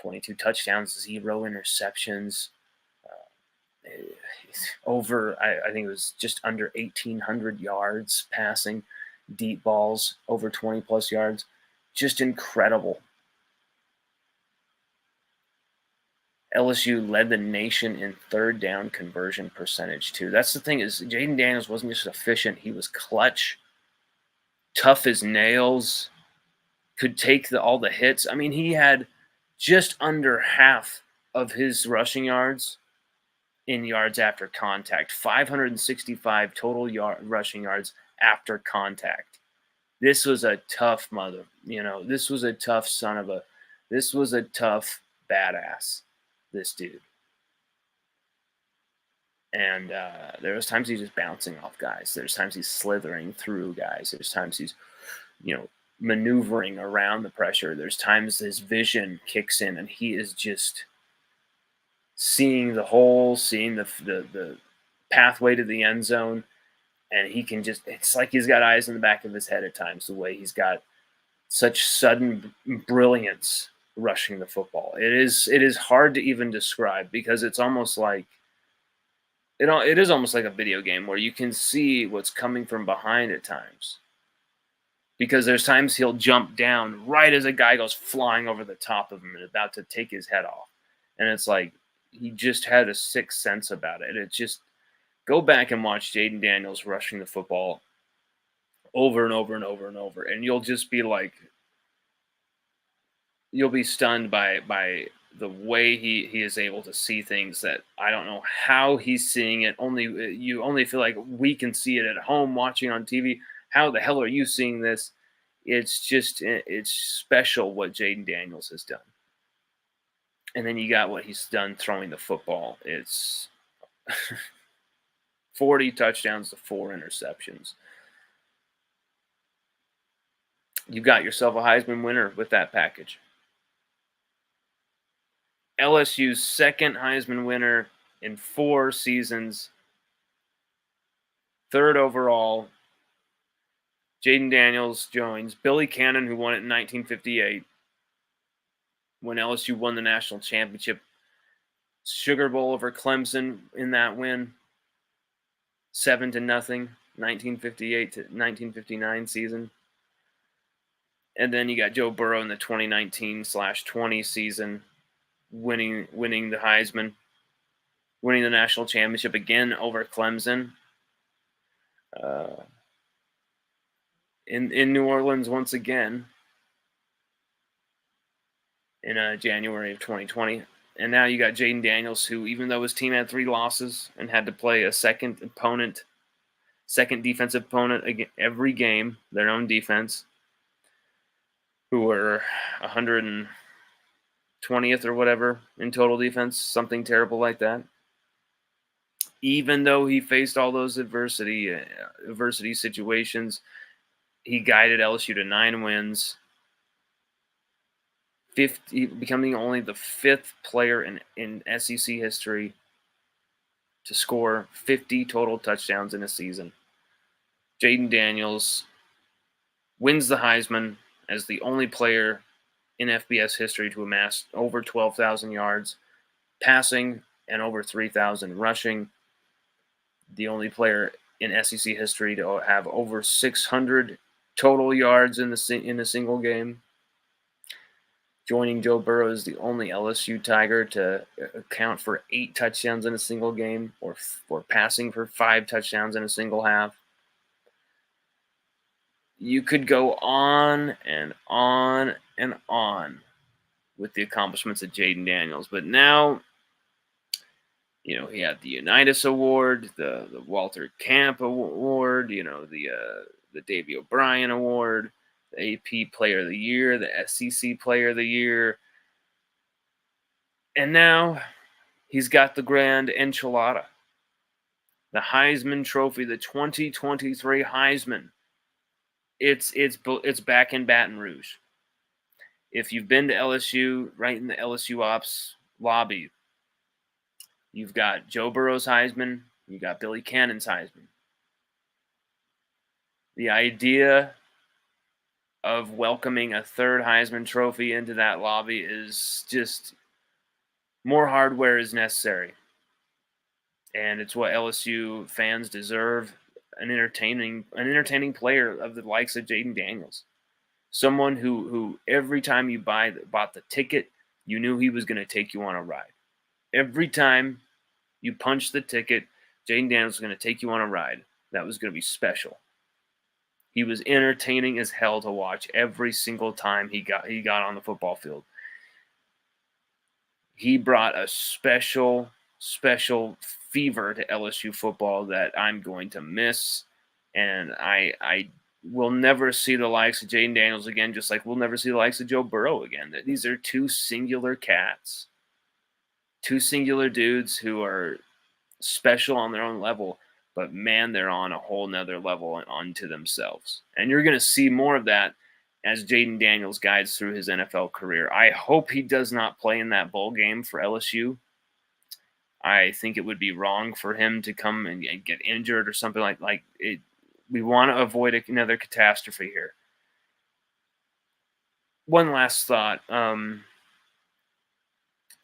22 touchdowns, 0 interceptions, I think it was just under 1,800 yards passing, deep balls, over 20-plus yards. Just incredible. LSU led the nation in third down conversion percentage, too. That's the thing is Jaden Daniels wasn't just efficient. He was clutch, tough as nails, could take all the hits. I mean, he had just under half of his rushing yards in yards after contact, 565 total rushing yards after contact. This was a tough this was a tough this was a tough badass, this dude. And there was times he's just bouncing off guys. There's times he's slithering through guys. There's times he's, maneuvering around the pressure. There's times his vision kicks in and he is just seeing the hole, seeing the pathway to the end zone. And he can it's like he's got eyes in the back of his head at times, the way he's got such sudden brilliance rushing the football. It is hard to even describe because it's almost like, it is almost like a video game where you can see what's coming from behind at times. because there's times he'll jump down right as a guy goes flying over the top of him and about to take his head off. And it's like he just had a sixth sense about it. It's just go back and watch Jayden Daniels rushing the football over and over and over and over, and you'll just be like, you'll be stunned by the way he is able to see things that I don't know how he's seeing it. You only feel like we can see it at home watching on TV. How the hell are you seeing this? It's special what Jayden Daniels has done. And then you got what he's done throwing the football. It's 40 touchdowns to 4 interceptions. You got yourself a Heisman winner with that package. LSU's second Heisman winner in 4 seasons. 3rd overall. Jayden Daniels joins Billy Cannon, who won it in 1958 when LSU won the national championship. Sugar Bowl over Clemson in that win. 7-0, 1958 to 1959 season. And then you got Joe Burrow in the 2019/20 season, winning the Heisman, winning the national championship again over Clemson. In New Orleans once again in January of 2020. And now you got Jayden Daniels, who, even though his team had 3 losses and had to play a second defensive opponent every game, their own defense, who were 120th or whatever in total defense, something terrible like that. Even though he faced all those adversity situations, he guided LSU to 9 wins, becoming only the 5th player in SEC history to score 50 total touchdowns in a season. Jayden Daniels wins the Heisman as the only player in FBS history to amass over 12,000 yards passing and over 3,000 rushing. The only player in SEC history to have over 600 total yards in a single game. Joining Joe Burrow is the only LSU Tiger to account for 8 touchdowns in a single game, or passing for 5 touchdowns in a single half. You could go on and on and on with the accomplishments of Jayden Daniels, but now, he had the Unitas Award, the Walter Camp Award, the Davey O'Brien Award, the AP Player of the Year, the SEC Player of the Year. And now he's got the grand enchilada, the Heisman Trophy, the 2023 Heisman. It's back in Baton Rouge. If you've been to LSU, right in the LSU Ops lobby, you've got Joe Burrow's Heisman, you got Billy Cannon's Heisman. The idea of welcoming a 3rd Heisman Trophy into that lobby is just more hardware is necessary. And it's what LSU fans deserve, an entertaining player of the likes of Jayden Daniels. Someone who every time you bought the ticket, you knew he was going to take you on a ride. Every time you punched the ticket, Jayden Daniels was going to take you on a ride. That was going to be special. He was entertaining as hell to watch every single time he got on the football field. He brought a special fever to LSU football that I'm going to miss, and I will never see the likes of Jayden Daniels again, just like we'll never see the likes of Joe Burrow again. These are 2 singular cats, 2 singular dudes who are special on their own level, but man, they're on a whole nother level unto themselves. And you're going to see more of that as Jayden Daniels guides through his NFL career. I hope he does not play in that bowl game for LSU. I think it would be wrong for him to come and get injured or something like it. We want to avoid another catastrophe here. One last thought.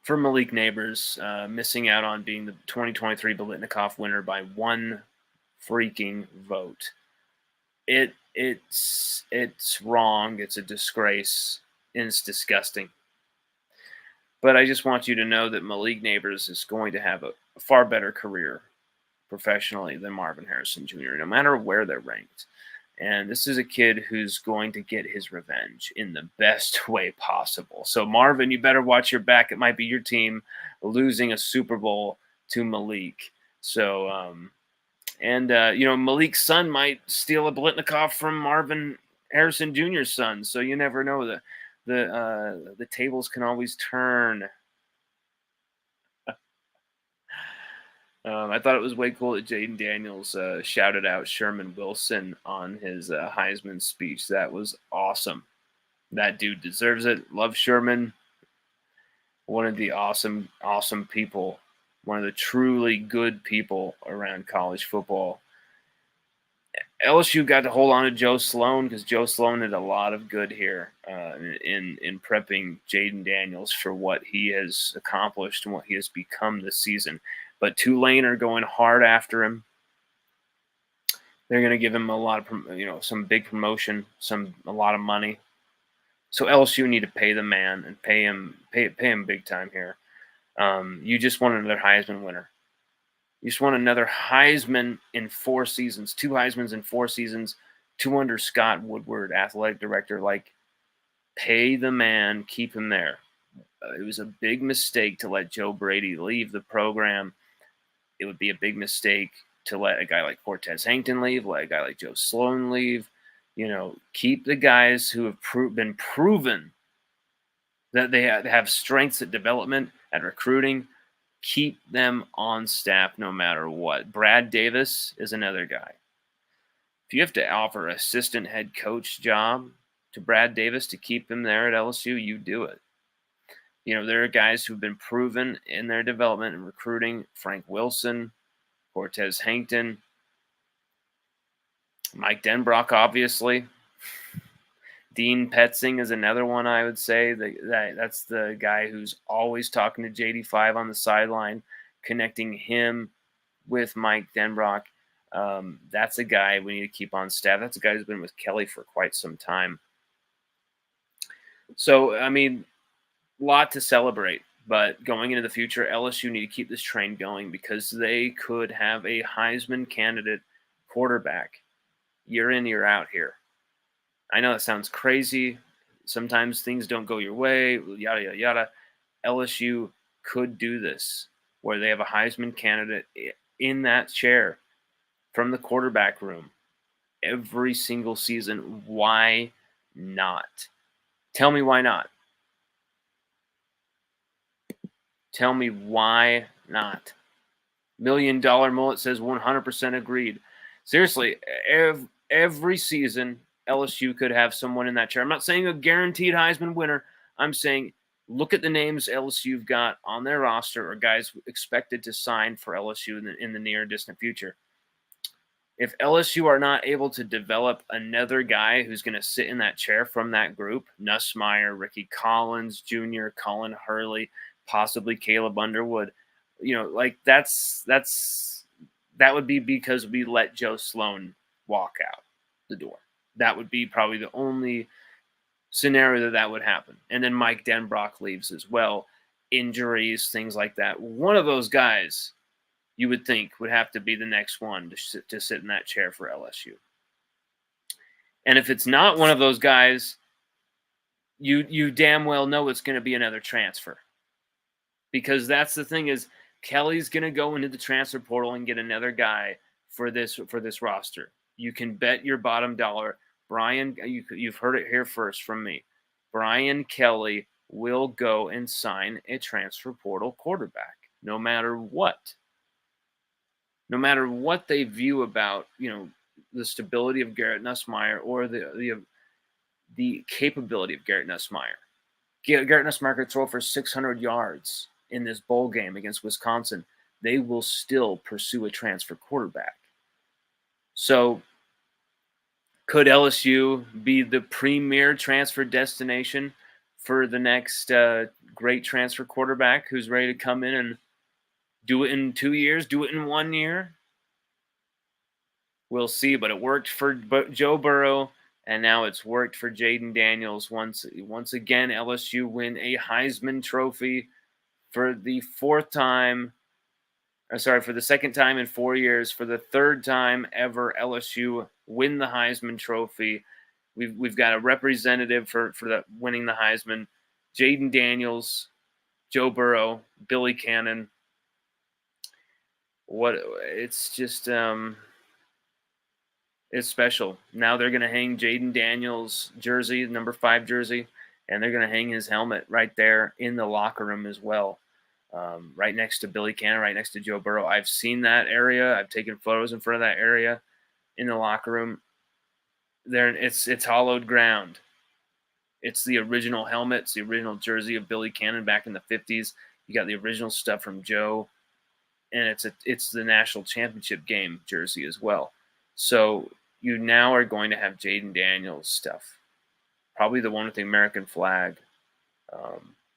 For Malik Nabers, missing out on being the 2023 Biletnikoff winner by 1 freaking vote. It's wrong. It's a disgrace, and it's disgusting. But I just want you to know that Malik Nabers is going to have a far better career professionally than Marvin Harrison Jr., no matter where they're ranked. And this is a kid who's going to get his revenge in the best way possible. So, Marvin, you better watch your back. It might be your team losing a Super Bowl to Malik. So, Malik's son might steal a Blitnikoff from Marvin Harrison Jr.'s son. So you never know. The tables can always turn. I thought it was way cool that Jaden Daniels shouted out Sherman Wilson on his Heisman speech. That was awesome. That dude deserves it. Love Sherman. One of the awesome people. One of the truly good people around college football. LSU got to hold on to Joe Sloan because Joe Sloan did a lot of good here in prepping Jaden Daniels for what he has accomplished and what he has become this season. But Tulane are going hard after him. They're going to give him a lot of, some big promotion, a lot of money. So LSU need to pay the man and pay him big time here. You just want another Heisman winner. You just want another Heisman in 4 seasons, 2 Heismans in 4 seasons, 2 under Scott Woodward, athletic director. Like, pay the man, keep him there. It was a big mistake to let Joe Brady leave the program. It would be a big mistake to let a guy like Cortez Hankton leave, let a guy like Joe Sloan leave. Keep the guys who have been proven that they have strengths at development, at recruiting. Keep them on staff no matter what. Brad Davis is another guy. If you have to offer an assistant head coach job to Brad Davis to keep him there at LSU, you do it. There are guys who've been proven in their development and recruiting. Frank Wilson, Cortez Hankton, Mike Denbrock, obviously. Dean Petzing is another one I would say. That's the guy who's always talking to JD5 on the sideline, connecting him with Mike Denbrock. That's a guy we need to keep on staff. That's a guy who's been with Kelly for quite some time. So, a lot to celebrate. But going into the future, LSU need to keep this train going because they could have a Heisman candidate quarterback year in, year out here. I know that sounds crazy. Sometimes things don't go your way, yada, yada, yada. LSU could do this, where they have a Heisman candidate in that chair from the quarterback room every single season. Why not? Tell me why not. Tell me why not. $1 Million Mullet says 100% agreed. Seriously, every season, LSU could have someone in that chair. I'm not saying a guaranteed Heisman winner. I'm saying look at the names LSU've got on their roster or guys expected to sign for LSU in the near distant future. If LSU are not able to develop another guy who's going to sit in that chair from that group, Nussmeier, Ricky Collins Jr., Colin Hurley, possibly Caleb Underwood, that would be because we let Joe Sloan walk out the door. That would be probably the only scenario that would happen. And then Mike Denbrock leaves as well. Injuries, things like that. One of those guys, you would think, would have to be the next one to sit in that chair for LSU. And if it's not one of those guys, you damn well know it's going to be another transfer. Because that's the thing is Kelly's going to go into the transfer portal and get another guy for this roster. You can bet your bottom dollar. Brian, you've heard it here first from me. Brian Kelly will go and sign a transfer portal quarterback, no matter what. No matter what they view about, the stability of Garrett Nussmeier or the capability of Garrett Nussmeier. Garrett Nussmeier could throw for 600 yards in this bowl game against Wisconsin. They will still pursue a transfer quarterback. So could LSU be the premier transfer destination for the next great transfer quarterback who's ready to come in and do it in 2 years, do it in 1 year? We'll see, but it worked for Joe Burrow, and now it's worked for Jaden Daniels. Once again, LSU win a Heisman Trophy for the fourth time. For the second time in 4 years. For the third time ever, LSU win the Heisman Trophy. We've got a representative for the winning the Heisman. Jaden Daniels, Joe Burrow, Billy Cannon. It's just it's special. Now they're going to hang Jaden Daniels' jersey, number 5 jersey, and they're going to hang his helmet right there in the locker room as well, right next to Billy Cannon, right next to Joe Burrow. I've seen that area. I've taken photos in front of that area in the locker room. There, it's hollowed ground. It's the original helmet. It's the original jersey of Billy Cannon back in the 50s. You got the original stuff from Joe, and it's the national championship game jersey as well. So you now are going to have Jaden Daniels stuff, probably the one with the American flag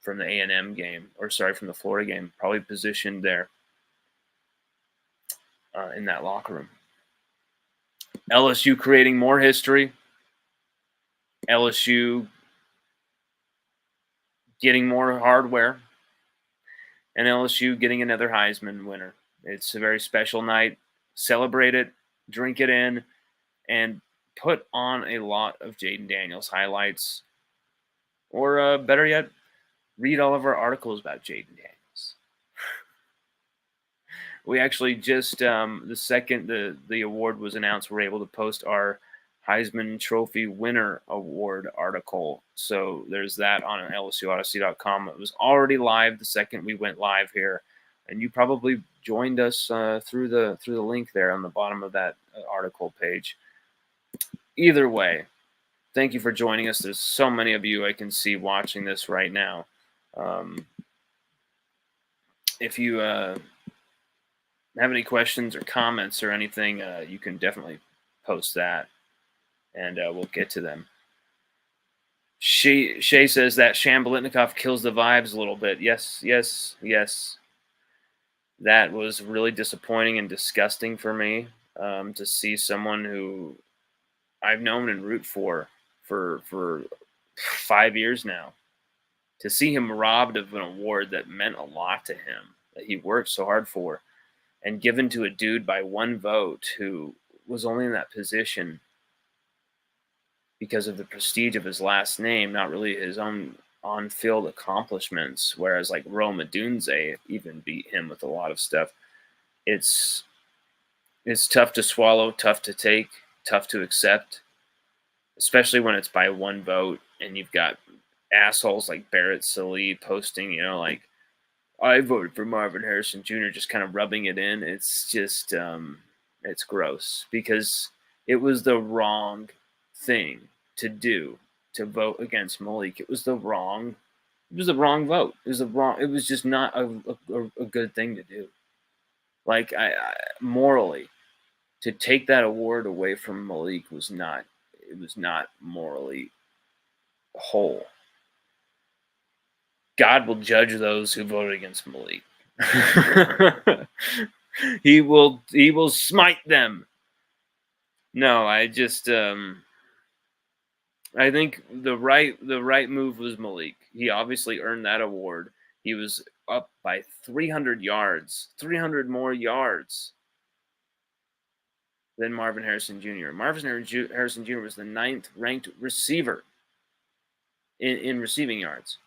from the A&M game, from the Florida game, probably positioned there in that locker room. LSU creating more history. LSU getting more hardware. And LSU getting another Heisman winner. It's a very special night. Celebrate it, drink it in, and put on a lot of Jaden Daniels highlights. Or better yet, read all of our articles about Jaden Daniels. We actually just, the second the award was announced, we're able to post our Heisman Trophy winner award article. So there's that on LSUODYSSEY.com. It was already live the second we went live here, and you probably joined us through the link there on the bottom of that article page. Either way, thank you for joining us. There's so many of you I can see watching this right now. If you have any questions or comments or anything, you can definitely post that, and we'll get to them. Shay says that Shambolitnikov kills the vibes a little bit. Yes. That was really disappointing and disgusting for me to see someone who I've known and root for 5 years now, to see him robbed of an award that meant a lot to him, that he worked so hard for, and given to a dude by one vote who was only in that position because of the prestige of his last name, not really his own on-field accomplishments, whereas like Rome Odunze even beat him with a lot of stuff. It's tough to swallow, tough to take, tough to accept, especially when it's by one vote and you've got assholes like Barrett Sallee posting, like, I voted for Marvin Harrison Jr., just kind of rubbing it in. It's just, it's gross, because it was the wrong thing to do, to vote against Malik. It was the wrong vote. It was just not a good thing to do. Like, I morally, to take that award away from Malik was not morally whole. God will judge those who voted against Malik. He will smite them. No, I just I think the right move was Malik. He obviously earned that award. He was up by 300 yards, 300 more yards than Marvin Harrison Jr. Marvin Harrison Jr. was the 9th ranked receiver in receiving yards.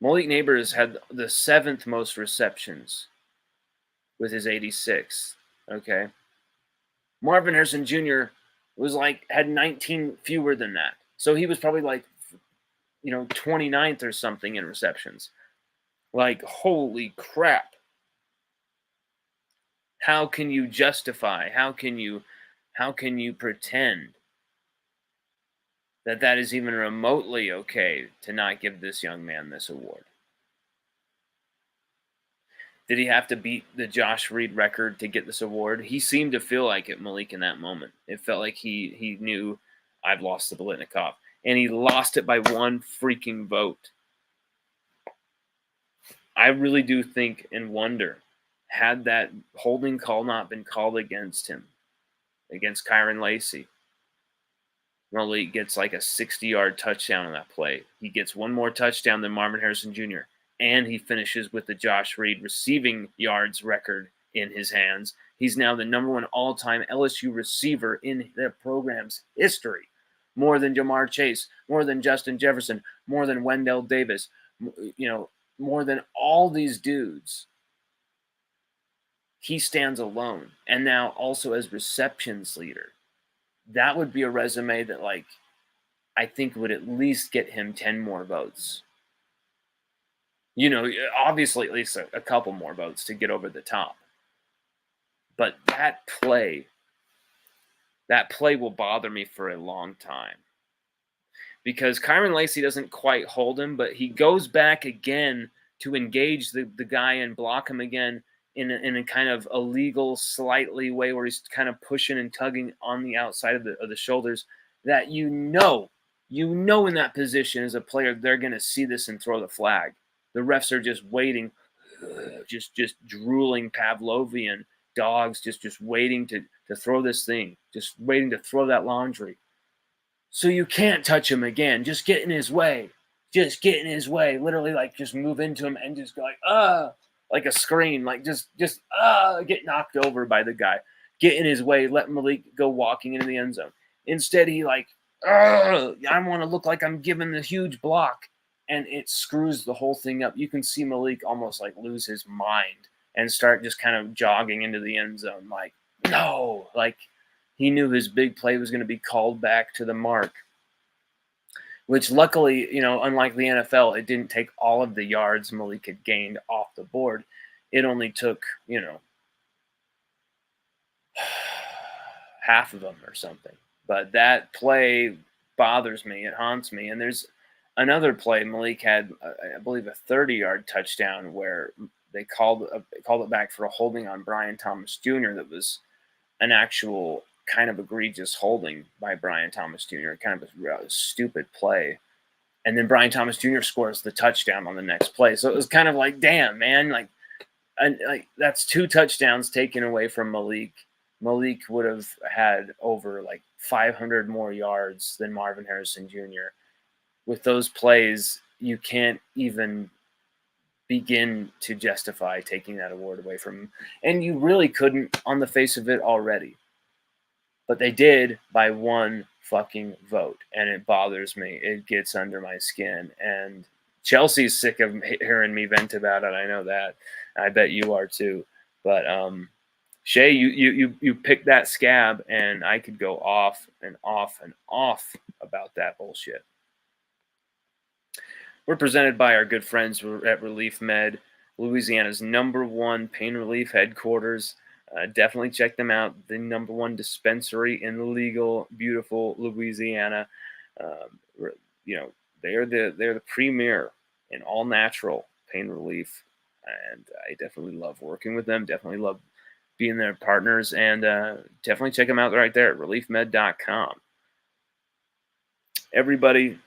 Malik Nabers had the 7th most receptions with his 86. Okay. Marvin Harrison Jr. had 19 fewer than that. So he was probably 29th or something in receptions. Like, holy crap. How can you justify? How can you pretend that is even remotely okay to not give this young man this award? Did he have to beat the Josh Reed record to get this award? He seemed to feel like it, Malik, in that moment. It felt like he knew, I've lost the Biletnikoff. And he lost it by one freaking vote. I really do think and wonder, had that holding call not been called against him, against Kyron Lacey. Malik gets like a 60-yard touchdown on that play. He gets one more touchdown than Marvin Harrison Jr., and he finishes with the Josh Reed receiving yards record in his hands. He's now the #1 all-time LSU receiver in the program's history. More than Jamar Chase, more than Justin Jefferson, more than Wendell Davis, more than all these dudes. He stands alone. And now also as receptions leader. That would be a resume that, like, I think would at least get him 10 more votes. Obviously at least a couple more votes to get over the top. But that play will bother me for a long time. Because Kyron Lacey doesn't quite hold him, but he goes back again to engage the guy and block him again in a kind of illegal, slightly way where he's kind of pushing and tugging on the outside of the shoulders. That in that position as a player, they're going to see this and throw the flag. The refs are just waiting, just drooling Pavlovian dogs, just waiting to throw this thing, just waiting to throw that laundry. So you can't touch him again. Just get in his way. Just get in his way. Literally, like, just move into him and just go like a scream, like just get knocked over by the guy. Get in his way. Let Malik go walking into the end zone. Instead, he I want to look like I'm giving the huge block. And it screws the whole thing up. You can see Malik almost like lose his mind and start just kind of jogging into the end zone. Like, no, like he knew his big play was going to be called back to the mark, which luckily, unlike the NFL, it didn't take all of the yards Malik had gained off the board. It only took, half of them or something. But that play bothers me. It haunts me. And there's another play. Malik had, I believe, a 30-yard touchdown where they called it back for a holding on Brian Thomas Jr. that was an actual kind of egregious holding by Brian Thomas Jr., kind of a stupid play. And then Brian Thomas Jr. scores the touchdown on the next play. So it was kind of like, damn, man, like that's 2 touchdowns taken away from Malik. Malik would have had over like 500 more yards than Marvin Harrison Jr. With those plays, you can't even begin to justify taking that award away from him. And you really couldn't on the face of it already. But they did by 1 fucking vote. And it bothers me. It gets under my skin. And Chelsea's sick of hearing me vent about it. I know that. I bet you are too. But Shay, you picked that scab, and I could go off and off and off about that bullshit. We're presented by our good friends at ReleafMed, Louisiana's #1 pain relief headquarters. Definitely check them out. The #1 dispensary in legal, beautiful Louisiana. They're the premier in all natural pain relief, and I definitely love working with them. Definitely love being their partners, and definitely check them out right there at ReleafMed.com. Everybody,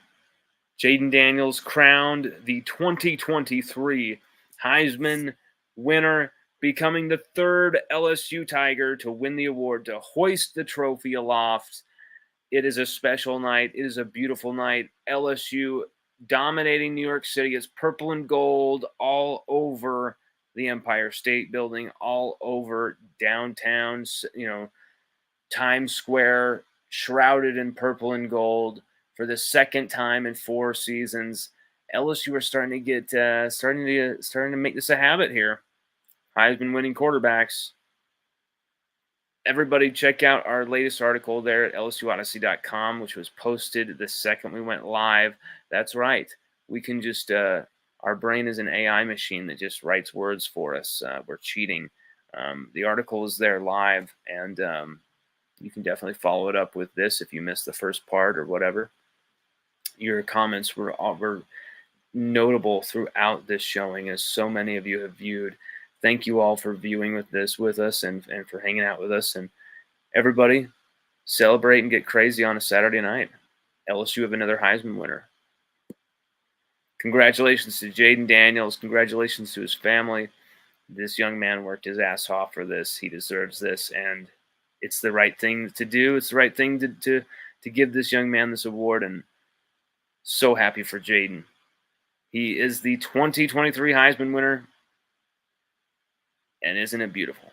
Jaden Daniels crowned the 2023 Heisman winner, becoming the 3rd LSU Tiger to win the award, to hoist the trophy aloft. It is a special night. It is a beautiful night. LSU dominating New York City. It's purple and gold all over the Empire State Building, all over downtown, Times Square, shrouded in purple and gold. For the 2nd time in 4 seasons, LSU are starting to make this a habit here. Heisman winning quarterbacks. Everybody check out our latest article there at LSUODYSSEY.com, which was posted the second we went live. That's right. We can just, our brain is an AI machine that just writes words for us. We're cheating. The article is there live, and you can definitely follow it up with this if you missed the first part or whatever. Your comments were notable throughout this showing, as so many of you have viewed. Thank you all for viewing with us and for hanging out with us. And everybody, celebrate and get crazy on a Saturday night. LSU have another Heisman winner. Congratulations to Jaden Daniels. Congratulations to his family. This young man worked his ass off for this. He deserves this. And It's the right thing to do. It's the right thing to give this young man this award, and so happy for Jaden. He is the 2023 Heisman winner, and isn't it beautiful?